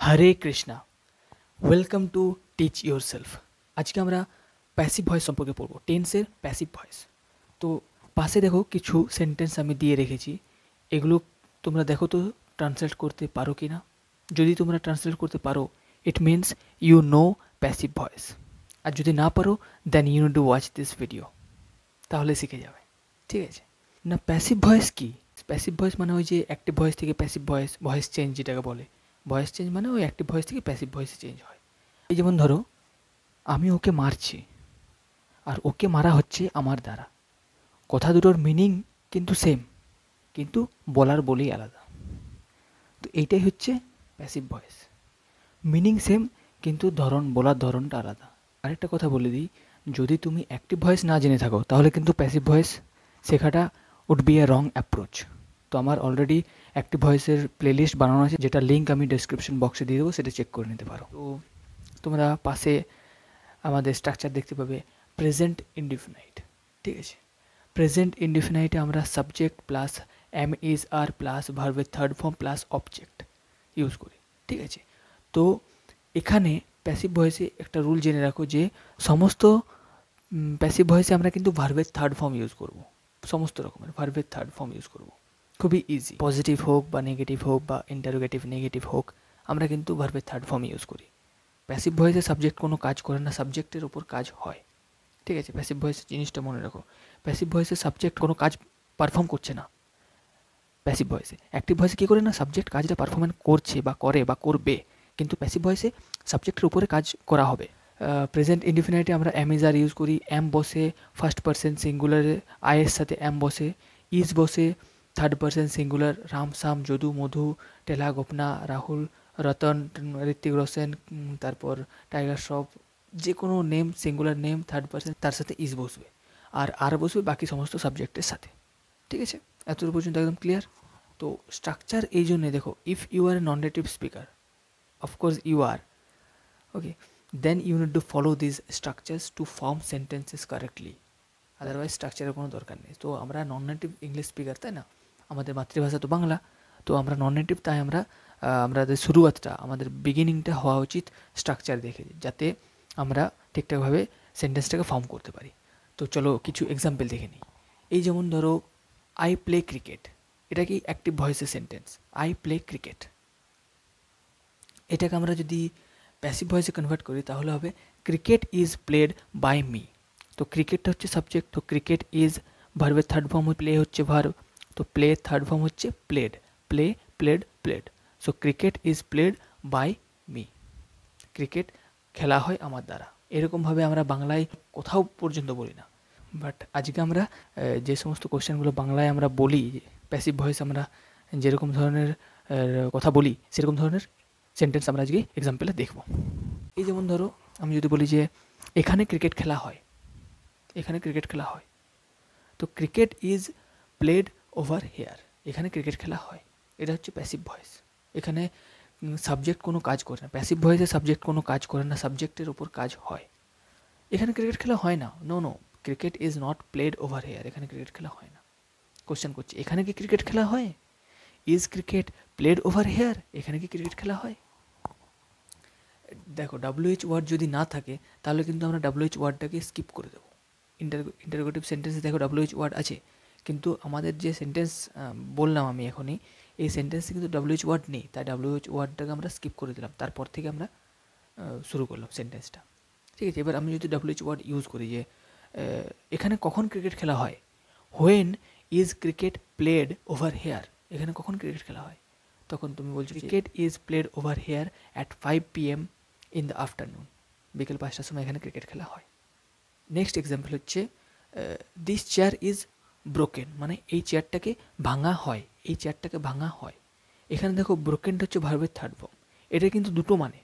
Hare Krishna, welcome to teach your self. আজকে আমরা passive voice সম্পর্কে পড়বো, টেন্সের প্যাসিভ ভয়েস। তো পাশে দেখো কিছু সেন্টেন্স আমি দিয়ে রেখেছি, এগুলো তোমরা দেখো তো ট্রান্সলেট করতে পারো কি না। যদি তোমরা ট্রান্সলেট করতে পারো, it means you know passive voice. আর যদি না পারো, then you need to watch this video, তাহলে শিখে যাবে। ঠিক আছে না? প্যাসিভ ভয়েস কি? প্যাসিভ ভয়েস মানে ওই যে অ্যাক্টিভ ভয়েস থেকে প্যাসিভ ভয়েস, ভয়েস চেঞ্জ যেটাকে বলে। ভয়েস চেঞ্জ মানে ওই অ্যাক্টিভ ভয়েস থেকে প্যাসিভ ভয়েসে চেঞ্জ হয়। এই যেমন ধরো, আমি ওকে মারছি আর ওকে মারা হচ্ছে আমার দ্বারা। কথা দুটোর মিনিং কিন্তু সেম, কিন্তু বলার বলেই আলাদা। তো এইটাই হচ্ছে প্যাসিভ ভয়েস। মিনিং সেম, কিন্তু বলার ধরনটা আলাদা। আরেকটা কথা বলে দিই, যদি তুমি অ্যাক্টিভ ভয়েস না জেনে থাকো, তাহলে কিন্তু প্যাসিভ ভয়েস শেখাটা would be a wrong approach. তো আমার অলরেডি অ্যাক্টিভ ভয়েসের প্লেলিস্ট বানানো আছে, যেটা লিঙ্ক আমি ডেসক্রিপশন বক্সে দিয়ে দেবো, সেটা চেক করে নিতে পারো। তো তোমরা পাশে আমাদের স্ট্রাকচার দেখতে পাবে, প্রেজেন্ট ইনডিফিনাইট। ঠিক আছে, প্রেজেন্ট ইনডিফিনাইটে আমরা subject plus am is are plus ভার্বের third form plus object use করি। ঠিক আছে, তো এখানে প্যাসিভ ভয়েসে একটা রুল জেনে রাখো যে সমস্ত প্যাসিভ ভয়েসে আমরা কিন্তু ভার্বের থার্ড ফর্ম ইউজ করব। সমস্ত রকমের ভার্বের থার্ড ফর্ম ইউজ করব, খুবই ইজি। পজিটিভ হোক বা নেগেটিভ হোক বা ইন্টারোগেটিভ নেগেটিভ হোক, আমরা কিন্তু ভার্বের থার্ড ফর্ম ইউজ করি। প্যাসিভ ভয়েসে সাবজেক্ট কোনো কাজ করে না, সাবজেক্টের ওপর কাজ হয়। ঠিক আছে, প্যাসিভ ভয়েসের জিনিসটা মনে রাখো। প্যাসিভ ভয়েসে সাবজেক্ট কোনো কাজ পারফর্ম করছে না। প্যাসিভ ভয়েসে, অ্যাক্টিভ ভয়েসে কী করে না, সাবজেক্ট কাজটা পারফরমেন্স করছে বা করে বা করবে, কিন্তু প্যাসিভ ভয়েসে সাবজেক্টের উপরে কাজ করা হবে। প্রেজেন্ট ইনডিফিনাইটে আমরা এম ইজ আর ইউজ করি, এম বসে ফার্স্ট পার্সন সিঙ্গুলারে, আয়ের সাথে এম বসে, ইজ বসে থার্ড পার্সন সিঙ্গুলার, রাম শাম যদু মধু টেলা গোপনা রাহুল রতন ঋত্বিক রোশন, তারপর টাইগার শ্রফ, যে কোনো name singular name third person, তার সাথে ইজ বসবে, আর বসবে বাকি সমস্ত সাবজেক্টের সাথে। ঠিক আছে, এতদূর পর্যন্ত একদম ক্লিয়ার। তো স্ট্রাকচার এই জন্যে দেখো, if you are a non native speaker, of course you are, okay, then you need to follow these structures to form sentences correctly, otherwise স্ট্রাকচারের কোনো দরকার নেই। তো আমরা নন নেটিভ ইংলিশ স্পিকার, তাই না? আমাদের মাতৃভাষা তো বাংলা, তো আমরা নন নেটিভ, তাই আমাদের শুরুয়াতটা, আমাদের বিগিনিংটা হওয়া উচিত স্ট্রাকচার দেখে, যাতে আমরা ঠিকঠাকভাবে সেন্টেন্সটাকে ফর্ম করতে পারি। তো চলো কিছু এক্সাম্পল দেখে নিই। এই যেমন ধরো, আই প্লে ক্রিকেট, এটা কি অ্যাক্টিভ ভয়েসের সেন্টেন্স, আই প্লে ক্রিকেট। এটাকে আমরা যদি প্যাসিভ ভয়েসে কনভার্ট করি, তাহলে হবে cricket is played by me. তো ক্রিকেটটা হচ্ছে সাবজেক্ট, তো ক্রিকেট ইজ ভার্বের থার্ড ফর্ম, প্লে হচ্ছে ভার্ব, তো প্লে থার্ড ফর্ম হচ্ছে played, play played played. So cricket is played by me, cricket খেলা হয় আমার দ্বারা। এরকমভাবে আমরা বাংলায় কোথাও পর্যন্ত বলি না, বাট আজকে আমরা যে সমস্ত কোশ্চেনগুলো বাংলায় আমরা বলি, প্যাসিভ ভয়েস আমরা যেরকম ধরনের কথা বলি, সেরকম ধরনের সেন্টেন্স আমরা আজকে এক্সাম্পলে দেখব। এই যেমন ধরো, আমি যদি বলি যে এখানে ক্রিকেট খেলা হয়, এখানে ক্রিকেট খেলা হয়, তো cricket is played over here, এখানে ক্রিকেট খেলা হয়। এটা হচ্ছে প্যাসিভ ভয়েস। এখানে সাবজেক্ট কোনো কাজ করে না, প্যাসিভ ভয়েসে সাবজেক্ট কোনো কাজ করে না, সাবজেক্টের ওপর কাজ হয়। এখানে ক্রিকেট খেলা হয় না, no no, cricket is not played over here, এখানে ক্রিকেট খেলা হয় না। কোশ্চেন করছি, এখানে কি ক্রিকেট খেলা হয়? Is cricket played over here, এখানে কি ক্রিকেট খেলা হয়? দেখো, WH ওয়ার্ড যদি না থাকে, তাহলে কিন্তু আমরা WH ওয়ার্ডটাকে স্কিপ করে দেবো। ইন্টারোগেটিভ সেন্টেন্সে দেখো WH ওয়ার্ড আছে, কিন্তু আমাদের যে সেন্টেন্স বললাম আমি এখনই, এই সেন্টেন্সে কিন্তু WH ওয়ার্ড নেই, তাই WH ওয়ার্ডটাকে আমরা স্কিপ করে দিলাম, তারপর থেকে আমরা শুরু করলাম সেন্টেন্সটা। ঠিক আছে, এবার আমি যদি WH ওয়ার্ড ইউজ করি যে এখানে কখন ক্রিকেট খেলা হয়, when is cricket played over here, এখানে কখন ক্রিকেট খেলা হয়, তখন তুমি বলছো cricket is played over hair at 5 PM in the afternoon, বিকেল 5টার সময় এখানে ক্রিকেট খেলা হয়। নেক্সট এক্সাম্পল হচ্ছে, দিস চেয়ার ইজ ব্রোকেন, মানে এই চেয়ারটাকে ভাঙা হয়, এই চেয়ারটাকে ভাঙা হয়। এখানে দেখো ব্রোকেনটা হচ্ছে ভার্বের থার্ড ফর্ম, এটা কিন্তু দুটো মানে।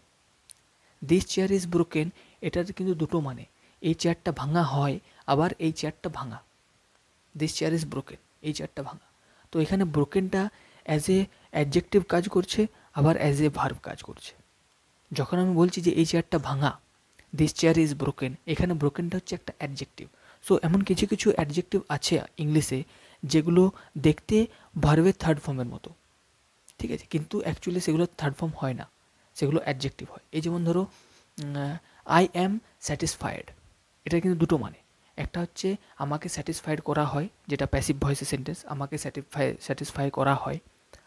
দিস চেয়ার ইজ ব্রোকেন, এটার কিন্তু দুটো মানে, এই চেয়ারটা ভাঙা হয়, আবার এই চেয়ারটা ভাঙা। দিস চেয়ার ইজ ব্রোকেন, এই চেয়ারটা ভাঙা। তো এখানে ব্রোকেনটা অ্যাজ এ অ্যাডজেক্টিভ কাজ করছে, আবার অ্যাজ এ ভার্ব কাজ করছে। যখন আমি বলছি যে এই চেয়ারটা ভাঙা, দিস চেয়ার ইজ ব্রোকেন, এখানে ব্রোকেনটা হচ্ছে একটা অ্যাডজেক্টিভ। সো এমন কিছু কিছু অ্যাডজেক্টিভ আছে ইংলিশে, যেগুলো দেখতে ভার্বের থার্ড ফর্মের মতো, ঠিক আছে, কিন্তু অ্যাকচুয়ালি সেগুলো থার্ড ফর্ম হয় না, সেগুলো অ্যাডজেক্টিভ হয়। এই যেমন ধরো আই অ্যাম স্যাটিসফাইড, এটা কিন্তু দুটো মানে। একটা হচ্ছে আমাকে স্যাটিসফাইড করা হয়, যেটা প্যাসিভ ভয়েসের সেন্টেন্স, আমাকে স্যাটিসফাই করা হয়।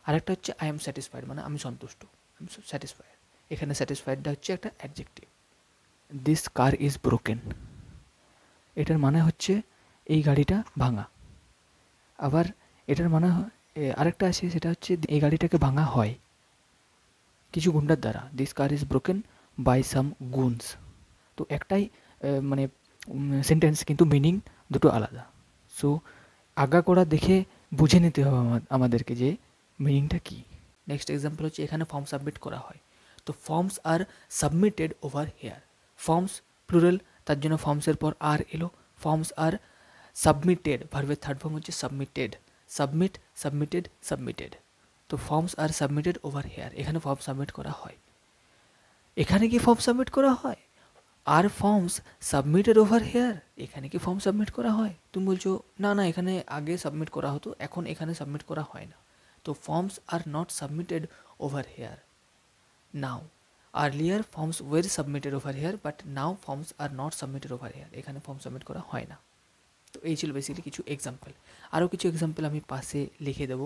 আরেকটা হচ্ছে আই অ্যাম স্যাটিসফাইড, মানে আমি সন্তুষ্ট, আই এম স্যাটিসফাইড। এখানে স্যাটিসফাইডটা হচ্ছে একটা adjective. This car is broken, এটার মানে হচ্ছে এই গাড়িটা ভাঙা। আবার এটার মানে আরেকটা আছে, সেটা হচ্ছে এই গাড়িটাকে ভাঙা হয় কিছু গুন্ডার দ্বারা। This car is broken by some goons. তো একটাই মানে সেন্টেন্স, কিন্তু মিনিং দুটো আলাদা। সো আগাগোড়া দেখে বুঝে নিতে হবে আমাদেরকে যে মিনিংটা কী। নেক্সট এক্সাম্পল হচ্ছে এখানে ফর্ম সাবমিট করা হয়, তো ফর্মস আর submitted over hair. Forms plural, তার জন্য ফর্মসের পর আর এলো। ফর্মস আর সাবমিটেড, ভার্বের থার্ড ফর্ম হচ্ছে সাবমিটেড, সাবমিট, সাবমিটেড, সাবমিটেড। তো forms R submitted over here, এখানে ফর্ম সাবমিট করা হয়। এখানে কি ফর্ম সাবমিট করা হয়? আর ফর্মস সাবমিটেড ওভার হেয়ার, এখানে কি ফর্ম সাবমিট করা হয়? তুমি বলছো না না, এখানে আগে সাবমিট করা হতো, এখন এখানে সাবমিট করা হয় না। তো forms are not submitted over here now. Earlier forms were submitted over here, but now forms are not submitted over here, এখানে ফর্ম সাবমিট করা হয় না। তো এই ছিল বেসিক্যালি কিছু এক্সাম্পল। আরও কিছু এক্সাম্পল আমি পাশে লিখে দেবো,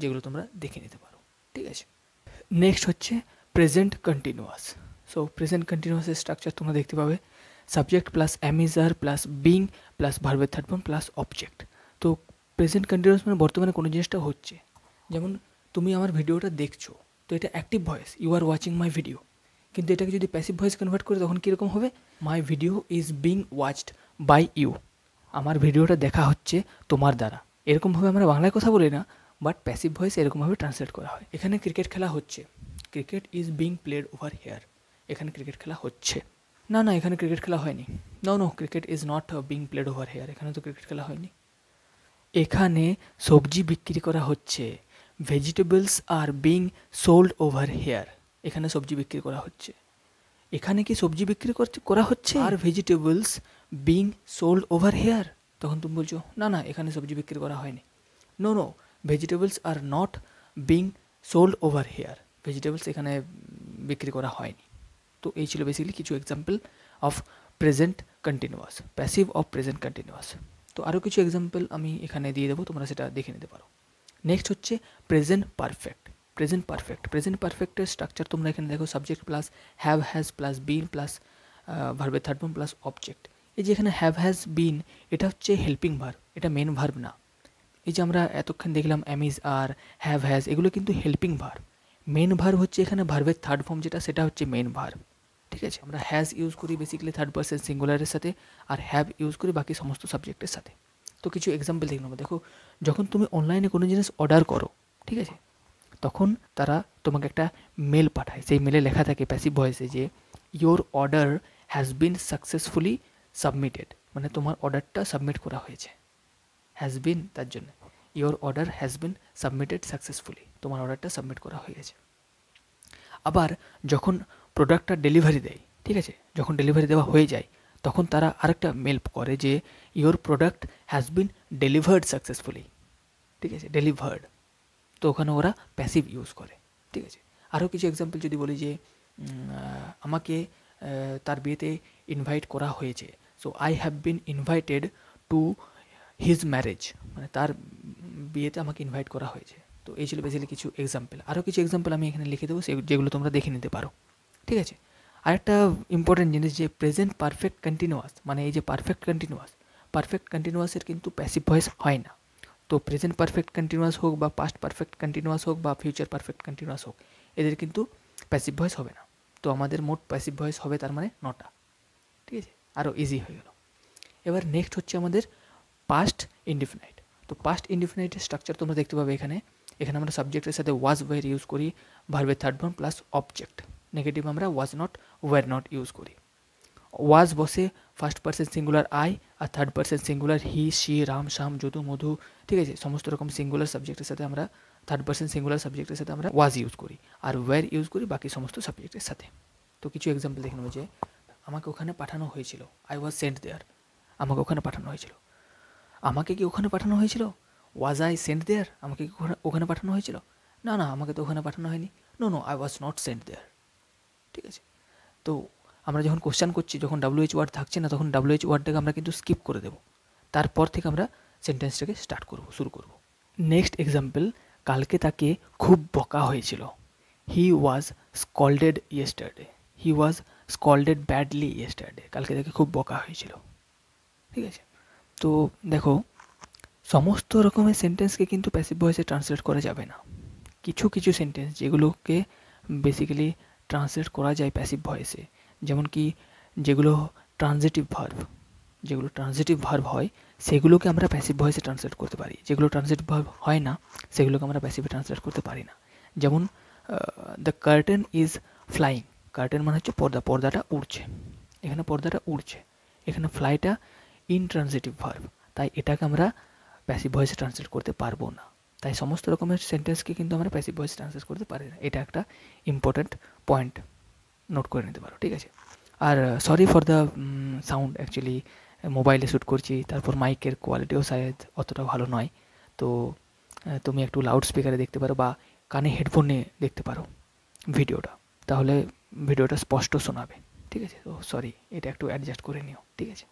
যেগুলো তোমরা দেখে নিতে পারো। ঠিক আছে, নেক্সট হচ্ছে প্রেজেন্ট কন্টিনিউয়াস। সো প্রেজেন্ট কন্টিনিউয়াসের স্ট্রাকচার তোমরা দেখতে পাবে, subject plus am is are plus being plus ভার্বের থার্ড ফর্ম প্লাস অবজেক্ট। তো প্রেজেন্ট কন্টিনিউয়াস মানে বর্তমানে কোনো জিনিসটা হচ্ছে। যেমন তুমি আমার ভিডিওটা দেখছো, তো এটা active voice, you are watching my video. কিন্তু এটাকে যদি প্যাসিভ ভয়েস কনভার্ট করে, তখন কীরকম হবে? My video is being watched by you, আমার ভিডিওটা দেখা হচ্ছে তোমার দ্বারা। এরকমভাবে আমরা বাংলায় কথা বলি না, বাট প্যাসিভ ভয়েস এরকমভাবে ট্রান্সলেট করা হয়। এখানে ক্রিকেট খেলা হচ্ছে, cricket is being played over here, এখানে ক্রিকেট খেলা হচ্ছে। না না, এখানে ক্রিকেট খেলা হয়নি। No no, cricket is not being played over here, এখানে তো ক্রিকেট খেলা হয়নি। এখানে সবজি বিক্রি করা হচ্ছে, vegetables are being sold over here, এখানে সবজি বিক্রি করা হচ্ছে। এখানে কি সবজি বিক্রি করা হচ্ছে আর vegetables being sold over here, তখন তুমি বলছো না না, এখানে সবজি বিক্রি করা হয়নি। No no, vegetables are not being sold over here, vegetables এখানে বিক্রি করা হয়নি। তো এই ছিল বেসিক্যালি কিছু example of present continuous, passive of present continuous. তো আরও কিছু এক্সাম্পল আমি এখানে দিয়ে দেবো, তোমরা সেটা দেখে নিতে পারো। নেক্সট হচ্ছে present perfect. Present perfect, present পারফেক্টের স্ট্রাকচার তোমরা এখানে দেখো, subject plus have has plus been plus ভার্বের থার্ড ফর্ম প্লাস অবজেক্ট। এই যে এখানে হ্যাভ হ্যাজ বিন, এটা হচ্ছে হেল্পিং ভার্ব, এটা মেন ভার্ব না। এই যে আমরা এতক্ষণ দেখলাম অ্যামিজ আর হ্যাভ হ্যাজ, এগুলো কিন্তু হেল্পিং ভার্ব। মেন ভার্ব হচ্ছে এখানে ভার্বের থার্ড ফর্ম, যেটা সেটা হচ্ছে মেন ভার্ব। ঠিক আছে, আমরা হ্যাজ ইউজ করি বেসিক্যালি থার্ড পারসন সিঙ্গুলারের সাথে, আর হ্যাভ ইউজ করি বাকি সমস্ত সাবজেক্টের সাথে। তো কিছু এক্সাম্পল দেখে নেবো। দেখো, যখন তুমি অনলাইনে কোনো জিনিস অর্ডার করো, ঠিক আছে, তখন তারা তোমাকে একটা মেল পাঠায়, সেই মেলে লেখা থাকে প্যাসিভ ভয়েসে যে your order has been successfully submitted, মানে তোমার অর্ডারটা সাবমিট করা হয়েছে। হ্যাজ বিন, তার জন্য your order has been submitted successfully, তোমার অর্ডারটা সাবমিট করা হয়ে গেছে। আবার যখন প্রোডাক্টটা ডেলিভারি দেয়, ঠিক আছে, যখন ডেলিভারি দেওয়া হয়ে যায়, তখন তারা আরেকটা মেল করে যে your product has been delivered successfully. ঠিক আছে, ডেলিভার্ড, তো ওখানে ওরা প্যাসিভ ইউজ করে। ঠিক আছে, আরও কিছু এক্সাম্পল যদি বলি যে আমাকে তার বিয়েতে ইনভাইট করা হয়েছে, so I have been invited to his marriage, মানে তার বিয়েতে আমাকে ইনভাইট করা হয়েছে। তো এই ছিল বেসিক্যালি কিছু এক্সাম্পল। আরও কিছু এক্সাম্পল আমি এখানে লিখে দেবো, যেগুলো তোমরা দেখে নিতে পারো। ঠিক আছে, আরেকটা ইম্পর্টেন্ট জিনিস যে প্রেজেন্ট পারফেক্ট কন্টিনিউয়াস, মানে এই যে পারফেক্ট কন্টিনিউয়াসের কিন্তু প্যাসিভ ভয়েস হয় না। তো প্রেজেন্ট পারফেক্ট কন্টিনিউয়াস হোক বা পাস্ট পারফেক্ট কন্টিনিউয়াস হোক বা ফিউচার পারফেক্ট কন্টিনিউয়াস হোক, এদের কিন্তু প্যাসিভ ভয়েস হবে না। তো আমাদের মোট প্যাসিভ ভয়েস হবে তার মানে 9টা। ঠিক আছে, আরও ইজি হয়ে গেল। এবার নেক্সট হচ্ছে আমাদের পাস্ট ইনডিফিনাইট। তো পাস্ট ইনডিফিনাইটের স্ট্রাকচার তোমরা দেখতে পাবে এখানে। এখানে আমরা সাবজেক্টের সাথে ওয়াজ ওয়্যার ইউজ করি, ভার্বের third form plus object. Negative আমরা was not were not use করি। ওয়াজ বসে ফার্স্ট পার্সন সিঙ্গুলার আই, আর third person singular he, she, Ram, Shyam, Jadu, Madhu. ঠিক আছে, সমস্ত রকম সিঙ্গুলার সাবজেক্টের সাথে আমরা, থার্ড পার্সন সিঙ্গুলার সাবজেক্টের সাথে আমরা ওয়াজ ইউজ করি, আর ওয়্যার ইউজ করি বাকি সমস্ত সাবজেক্টের সাথে। তো কিছু এক্সাম্পল দেখে নেবো যে আমাকে ওখানে পাঠানো হয়েছিল, আই ওয়াজ সেন্ট দেয়ার, আমাকে ওখানে পাঠানো হয়েছিল। আমাকে কি ওখানে পাঠানো হয়েছিল? ওয়াজ আই সেন্ট দেয়ার, আমাকে কি ওখানে পাঠানো হয়েছিল? না না, আমাকে তো ওখানে পাঠানো হয়নি। No no, I was not sent there. ঠিক আছে? তো আমরা যখন কোশ্চেন করছি, যখন WH ওয়ার্ড থাকছে না, তখন WH ওয়ার্ডটাকে আমরা কিন্তু স্কিপ করে দেবো। তারপর থেকে আমরা সেন্টেন্সটাকে স্টার্ট করব, শুরু করব। নেক্সট এক্সাম্পল, কালকে তাকে খুব বকা হয়েছিল। হি ওয়াজ স্কল্ডেড ইয়েস্টারডে। হি ওয়াজ স্কল্ডেড ব্যাডলি ইয়েস্টারডে। কালকে তাকে খুব বকা হয়েছিল। ঠিক আছে? তো দেখো, সমস্ত রকমের সেন্টেন্সকে কিন্তু প্যাসিভ ভয়েসে ট্রান্সলেট করা যাবে না। কিছু কিছু সেন্টেন্স যেগুলোকে বেসিক্যালি ট্রান্সলেট করা যায় প্যাসিভ ভয়েসে, যেমন কি যেগুলো ট্রানজিটিভ ভার্ব হয় সেগুলোকে আমরা প্যাসিভ ভয়েসে ট্রান্সলেট করতে পারি। যেগুলো ট্রানজিটিভ ভার্ব হয় না সেগুলোকে আমরা প্যাসিভে ট্রান্সলেট করতে পারি না। যেমন the curtain is flying. Curtain মানে হচ্ছে পর্দা, পর্দাটা উড়ছে। এখানে পর্দাটা উড়ছে, এখানে ফ্লাইটা ইনট্রানজিটিভ ভার্ব, তাই এটাকে আমরা প্যাসিভ ভয়েসে ট্রান্সলেট করতে পারবো না। তাই সমস্ত রকমের সেন্টেন্সকে কিন্তু আমরা প্যাসিভ ভয়েসে ট্রান্সলেট করতে পারি না। এটা একটা ইম্পর্ট্যান্ট পয়েন্ট, নোট করে নিতে পারো। ঠিক আছে? আর sorry for the sound, actually মোবাইলে শ্যুট করছি, তারপর মাইকের কোয়ালিটিও শায়দ অতটা ভালো নয়। তো তুমি একটু লাউড স্পিকারে দেখতে পারো বা কানে হেডফোন নিয়ে দেখতে পারো ভিডিওটা, তাহলে ভিডিওটা স্পষ্ট শোনাবে। ঠিক আছে? তো সরি, এটা একটু অ্যাডজাস্ট করে নিও। ঠিক আছে?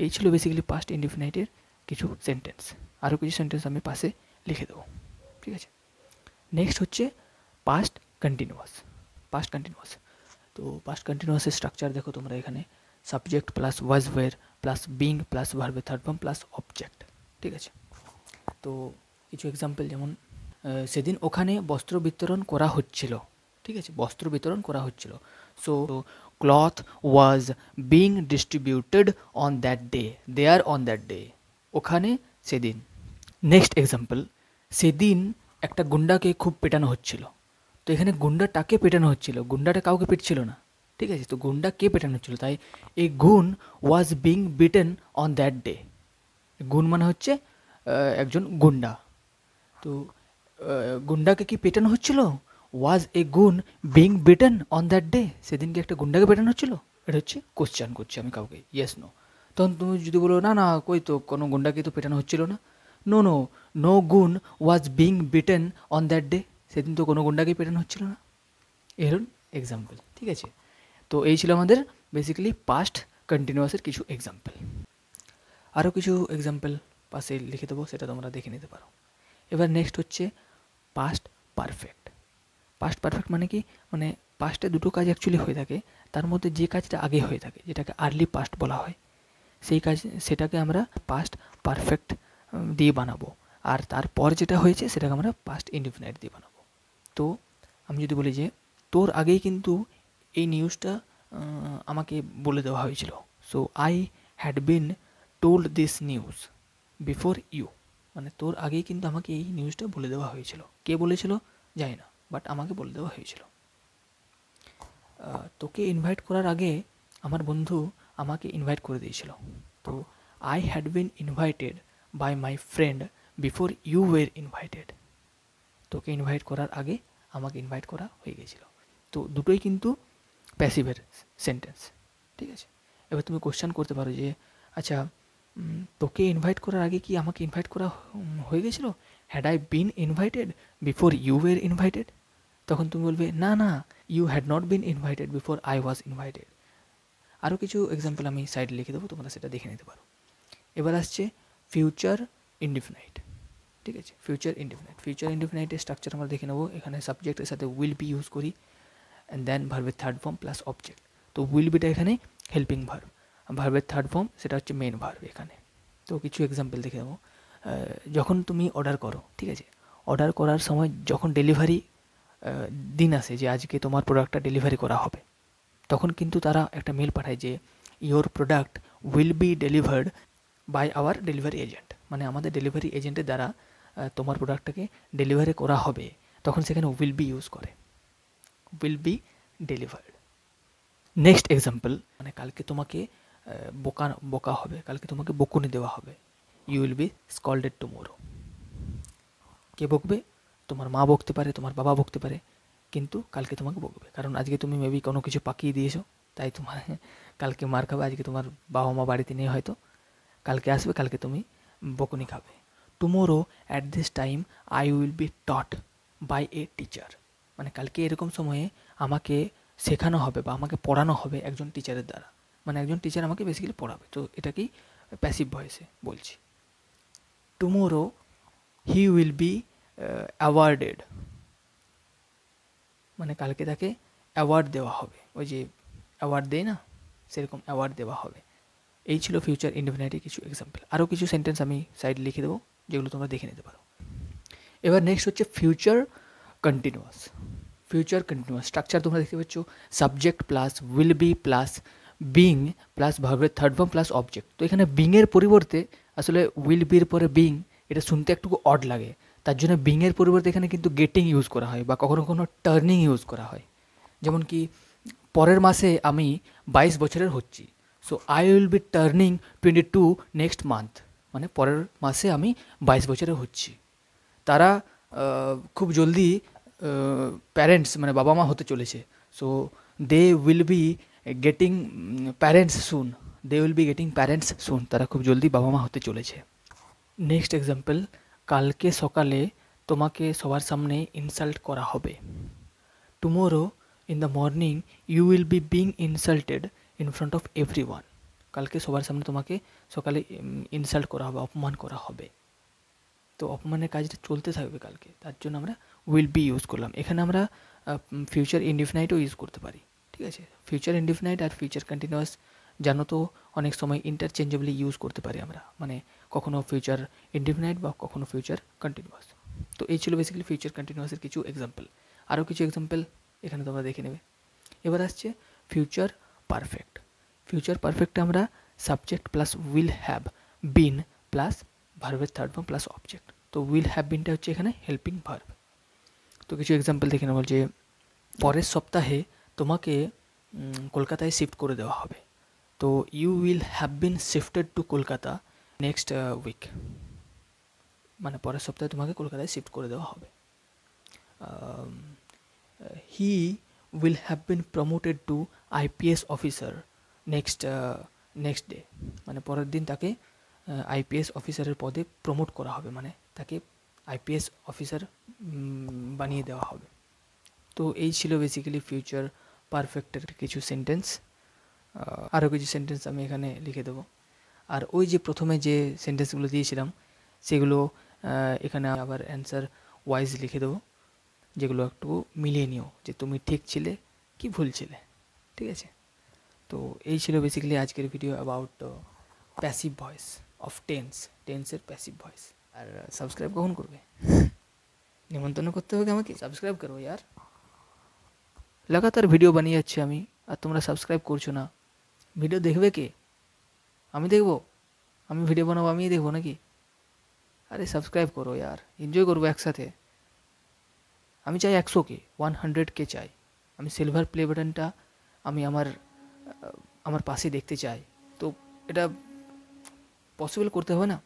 এই ছিল বেসিক্যালি পাস্ট ইনডিফিনাইটের কিছু সেন্টেন্স। আরও কিছু সেন্টেন্স আমি পাশে লিখে দেবো। ঠিক আছে? নেক্সট হচ্ছে পাস্ট কন্টিনিউয়াস। পাস্ট কন্টিনিউয়াস, তো পাস্ট কন্টিনিউয়াসের স্ট্রাকচার দেখো তোমরা এখানে, subject plus was were plus being plus ভার্বের থার্ড ফর্ম প্লাস অবজেক্ট। ঠিক আছে? তো কিছু এক্সাম্পল, যেমন সেদিন ওখানে বস্ত্র বিতরণ করা হচ্ছিল। ঠিক আছে? বস্ত্র বিতরণ করা হচ্ছিল। So cloth was being distributed on that day, there on that day. ওখানে সেদিন। নেক্সট এক্সাম্পল, সেদিন একটা গুন্ডাকে খুব পেটানো হচ্ছিল। তো এখানে গুন্ডাটাকে পেটানো হচ্ছিল, গুন্ডাটা কাউকে পিটছিল না। ঠিক আছে? তো গুন্ডাকে পেটানো হচ্ছিল, তাই এ গুন was being beaten on that day. গুন মানে হচ্ছে একজন গুন্ডা। তো গুন্ডাকে কি পেটানো হচ্ছিল? ওয়াজ এ গুন being beaten on that day. সেদিন কি একটা গুন্ডাকে পেটানো হচ্ছিল? এটা হচ্ছে কোশ্চেন করছি আমি কাউকে, ইয়েস নো। তখন তুমি যদি বলো না না কই তো কোনো গুন্ডাকে তো পেটানো হচ্ছিল না, নো নো নো গুন was being beaten on that day. সেদিন তো কোনো গুন্ডাকেই পেটানো হচ্ছিল না। এর এক্সাম্পল। ঠিক আছে? তো এই ছিল আমাদের বেসিক্যালি পাস্ট কন্টিনিউয়াসের কিছু এক্সাম্পল। আরও কিছু এক্সাম্পল পাশে লিখে দেবো, সেটা তোমরা দেখে নিতে পারো। এবার নেক্সট হচ্ছে পাস্ট পারফেক্ট। পাস্ট পারফেক্ট মানে কি, মানে পাস্টে দুটো কাজ অ্যাকচুয়ালি হয়ে থাকে, তার মধ্যে যে কাজটা আগে হয়ে থাকে, যেটাকে আর্লি পাস্ট বলা হয়, সেই কাজ সেটাকে আমরা পাস্ট পারফেক্ট দিয়ে বানাবো। আর তারপর যেটা হয়েছে সেটাকে আমরা পাস্ট ইনডিফিনাইট দিয়ে বানাবো। তো আমি যদি বলি যে তোর আগেই কিন্তু এই নিউজটা আমাকে বলে দেওয়া হয়েছিল। So I had been told this news before you. মানে তোর আগেই কিন্তু আমাকে এই নিউজটা বলে দেওয়া হয়েছিল। কে বলেছিল জানি না, বাট আমাকে বলে দেওয়া হয়েছিল। তোকে ইনভাইট করার আগে আমার বন্ধু আমাকে ইনভাইট করে দিয়েছিল। তো I had been invited by my friend before you were invited. তোকে ইনভাইট করার আগে আমাকে ইনভাইট করা হয়ে গেছিলো। তো দুটোই কিন্তু প্যাসিভের সেন্টেন্স। ঠিক আছে? এবার তুমি কোশ্চেন করতে পারো যে আচ্ছা, তোকে ইনভাইট করার আগে কি আমাকে ইনভাইট করা হয়ে গেছিলো? Had I been invited before you were invited? তখন তুমি বলবে না না, you had not been invited before I was invited. আরও কিছু এক্সাম্পল আমি সাইডে লিখে দেবো, তোমরা সেটা দেখে নিতে পারো। এবার আসছে ফিউচার ইনডিফিনাইট। ঠিক আছে? Future indefinite. ফিউচার ইনডিফিনাইটের স্ট্রাকচার আমরা দেখে নেবো। এখানে সাবজেক্টের সাথে উইল বি ইউজ করি, অ্যান্ড দেন ভার্বের থার্ড ফর্ম প্লাস অবজেক্ট। তো উইল বিটা এখানে হেল্পিং ভার্ব, ভার্বের থার্ড ফর্ম সেটা হচ্ছে মেন ভার্ব এখানে। তো কিছু এক্সাম্পল দেখে নেবো। যখন তুমি অর্ডার করো, ঠিক আছে, অর্ডার করার সময় যখন ডেলিভারি দিন আসে যে আজকে তোমার প্রোডাক্টটা ডেলিভারি করা হবে, তখন কিন্তু তারা একটা মেল পাঠায় যে your product will be delivered by our delivery agent. মানে আমাদের ডেলিভারি এজেন্টের দ্বারা তোমার প্রোডাক্টটাকে ডেলিভারি করা হবে। তখন সেখানে উইল বি ইউজ করে, will be delivered. Next example, মানে কালকে তোমাকে বকা হবে, কালকে তোমাকে বকুনি দেওয়া হবে। You will be scolded tomorrow. কে বকবে? তোমার মা বকতে পারে, তোমার বাবা বকতে পারে, কিন্তু কালকে তোমাকে বকবে, কারণ আজকে তুমি মেবি কোনো কিছু পাকিয়ে দিয়েছো, তাই তোমার কালকে মার খাবে। আজকে তোমার বাবা মা বাড়িতে নেই হয়তো, কালকে আসবে, কালকে তুমি বকুনি খাবে। Tomorrow at this time I will be taught by a teacher. মানে কালকে এরকম সময়ে আমাকে শেখানো হবে বা আমাকে পড়ানো হবে একজন টিচারের দ্বারা, মানে একজন টিচার আমাকে বেসিক্যালি পড়াবে, তো এটাকেই প্যাসিভ ভয়েসে বলছি। Tomorrow he will be awarded, মানে কালকে তাকে অ্যাওয়ার্ড দেওয়া হবে, ওই যে অ্যাওয়ার্ড দেয় না, সেরকম অ্যাওয়ার্ড দেওয়া হবে। এই ছিল ফিউচার ইনডেফিনাইটের কিছু এক্সাম্পল। আরও কিছু সেন্টেন্স আমি সাইডে লিখে দেবো, যেগুলো তোমরা দেখে নিতে পারো। এবার নেক্সট হচ্ছে future continuous. Future continuous structure তোমরা দেখতে পাচ্ছ, subject plus will be plus being plus ভার্বের থার্ড ফর্ম প্লাস অবজেক্ট। তো এখানে বিংয়ের পরিবর্তে আসলে উইল বির পরে বিং, এটা শুনতে একটু অড লাগে, তার জন্য বিংয়ের পরিবর্তে এখানে কিন্তু গেটিং ইউজ করা হয় বা কখনো কখনো টার্নিং ইউজ করা হয়। যেমন কি পরের মাসে আমি 22 বছরের হচ্ছি, so I will B turning 22 next month, মানে পরের মাসে আমি 22 বছরের হচ্ছি। তারা খুব জলদি প্যারেন্টস মানে বাবা মা হতে চলেছে, so they will be getting parents soon, they will be getting parents soon, তারা খুব জলদি বাবা মা হতে চলেছে। নেক্সট এক্সাম্পল, কালকে সকালে তোমাকে সবার সামনে ইনসাল্ট করা হবে। Tomorrow in the morning you will be being insulted in front of everyone, কালকে সবার সামনে তোমাকে সকালে ইনসাল্ট করা হবে, অপমান করা হবে। তো অপমানের কাজটা চলতে থাকবে কালকে, তার জন্য আমরা উইল বি ইউজ করলাম। এখানে আমরা ফিউচার ইনডিফিনাইটও ইউজ করতে পারি, ঠিক আছে। ফিউচার ইনডিফিনাইট আর ফিউচার কন্টিনিউয়াস জানো তো অনেক সময় ইন্টারচেঞ্জেবলি ইউজ করতে পারি আমরা, মানে কখনো ফিউচার ইনডিফিনাইট বা কখনো ফিউচার কন্টিনিউয়াস। তো এই ছিল বেসিক্যালি ফিউচার কন্টিনিউয়াসের কিছু এক্সাম্পল। আরও কিছু এক্সাম্পল এখানে তোমরা দেখে নেবে। এবার আসছে ফিউচার পারফেক্ট। ফিউচার পারফেক্টে আমরা subject plus will have bin plus ভার্বের থার্ড ফর্ম প্লাস অবজেক্ট। তো উইল হ্যাভ বিনটা হচ্ছে এখানে হেল্পিং ভার্ব। তো কিছু এক্সাম্পল দেখে নেব, যে পরের সপ্তাহে তোমাকে কলকাতায় শিফট করে দেওয়া হবে। তো you will have been shifted to Kolkata next week, মানে পরের সপ্তাহে তোমাকে কলকাতায় শিফট করে দেওয়া হবে। He will have been promoted to IPS officer next day, মানে পরের দিন তাকে আইপিএস অফিসারের পদে প্রমোট করা হবে, মানে তাকে আইপিএস অফিসার বানিয়ে দেওয়া হবে। তো এই ছিল বেসিক্যালি ফিউচার পারফেক্টের কিছু সেন্টেন্স। আরও কিছু সেন্টেন্স আমি এখানে লিখে দেবো। আর ওই যে প্রথমে যে সেন্টেন্সগুলো দিয়েছিলাম সেগুলো এখানে আবার অ্যান্সার ওয়াইজ লিখে দেবো, যেগুলো একটু মিলিয়ে নিও যে তুমি ঠিক ছিলে কি ভুল ছিলে, ঠিক আছে। তো এই ছিল বেসিক্যালি আজকের video about passive voice of টেন্সের প্যাসিভ ভয়েস। আর সাবস্ক্রাইব কখন করবে? নিমন্ত্রণ করতে হবে আমাকে, সাবস্ক্রাইব করো यार, লাগাতার ভিডিও বানিয়ে যাচ্ছি আমি আর তোমরা সাবস্ক্রাইব করছো না। ভিডিও দেখবে কে? আমি দেখবো? আমি ভিডিও বানাবো আমিই দেখবো নাকি? আরে সাবস্ক্রাইব করো यार, এনজয় করবো একসাথে। আমি চাই 100K, 100K চাই। আমি সিলভার প্লে বাটনটা আমি আমার পাশে দেখতে চাই। তো এটা পসিবল করতে হবে না,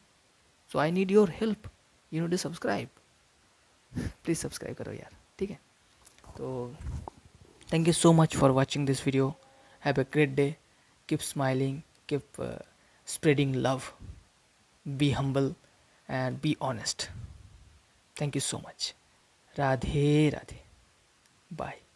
so I need your help, you need to subscribe, please subscribe करो यार, ठीक है। तो thank you so much for watching this video, have a great day, keep smiling, keep spreading love, be humble and be honest. Thank you so much. Radhe Radhe, bye.